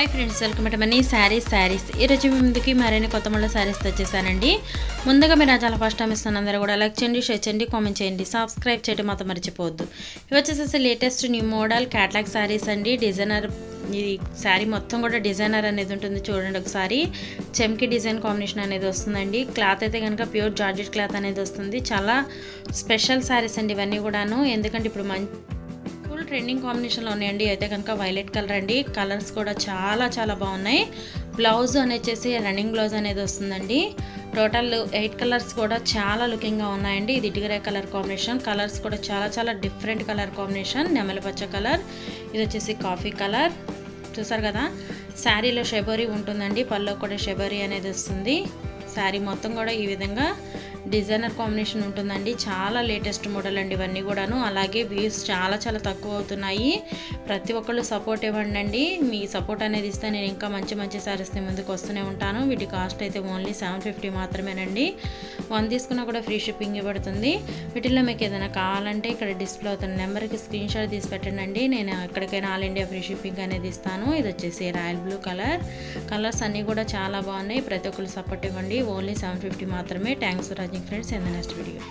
Hi friends, welcome to money saris ఈరోజు ముందుకి మరిన్ని కొత్త మళ్ళీ శారీస్ తెచ్చేసానండి. ముందుగా మీరు చాలా ఫస్ట్ టైం ఇస్తాను, అందరూ కూడా లైక్ చేయండి, షేర్ చేయండి, కామెంట్ చేయండి, సబ్స్క్రైబ్ చేయడం మాత్రం మర్చిపోవద్దు. ఇవి వచ్చేసి latest new model catalogue saris అండి. డిజైనర్ ఇది శారీ మొత్తం కూడా డిజైనర్ అనేది ఉంటుంది. చూడండి ఒకసారి చెమ్కి డిజైన్ కాంబినేషన్ అనేది వస్తుందండి. క్లాత్ అయితే కనుక ప్యూర్ జార్జెట్ క్లాత్ అనేది వస్తుంది. చాలా స్పెషల్ శారీస్ అండి ఇవన్నీ కూడాను. ఎందుకంటే ఇప్పుడు ఫుల్ ట్రెండింగ్ కాంబినేషన్లో ఉన్నాయండి. అయితే కనుక వైలెట్ కలర్ అండి. కలర్స్ కూడా చాలా బాగున్నాయి. బ్లౌజ్ అనేసి రన్నింగ్ బ్లౌజ్ అనేది వస్తుందండి. టోటల్ 8 కలర్స్ కూడా చాలా లుకింగ్గా ఉన్నాయండి. ఇది ఇటుకరాయ కలర్ కాంబినేషన్. కలర్స్ కూడా చాలా డిఫరెంట్ కలర్ కాంబినేషన్. నెమలి పచ్చ కలర్, ఇది వచ్చేసి కాఫీ కలర్. చూసారు కదా, శారీలో షెబోరీ ఉంటుందండి. పల్లో కూడా షెబోరీ అనేది వస్తుంది. శారీ మొత్తం కూడా ఈ విధంగా డిజైనర్ కాంబినేషన్ ఉంటుందండి. చాలా లేటెస్ట్ మోడల్ అండి ఇవన్నీ కూడాను. అలాగే వ్యూస్ చాలా తక్కువ అవుతున్నాయి. ప్రతి ఒక్కళ్ళు సపోర్ట్ ఇవ్వండి. మీ సపోర్ట్ అనేది ఇస్తే నేను ఇంకా మంచి శారీస్ ముందుకు వస్తూనే ఉంటాను. వీటి కాస్ట్ అయితే ఓన్లీ 750 మాత్రమేనండి. 1 తీసుకున్నా కూడా ఫ్రీ షిప్పింగ్ ఇవ్వబడుతుంది. వీటిల్లో మీకు ఏదైనా కావాలంటే ఇక్కడ డిస్ప్లే అవుతున్న నెంబర్కి స్క్రీన్ షాట్ తీసి పెట్టండి. నేను ఎక్కడికైనా ఆల్ ఇండియా ఫ్రీ షిప్పింగ్ అనేది ఇస్తాను. ఇది వచ్చేసి రాయల్ బ్లూ కలర్. కలర్స్ అన్నీ కూడా చాలా బాగున్నాయి. ప్రతి ఒక్కళ్ళు సపోర్ట్ ఇవ్వండి. ఓన్లీ 750 మాత్రమే. Thanks for watching friends. In the next video.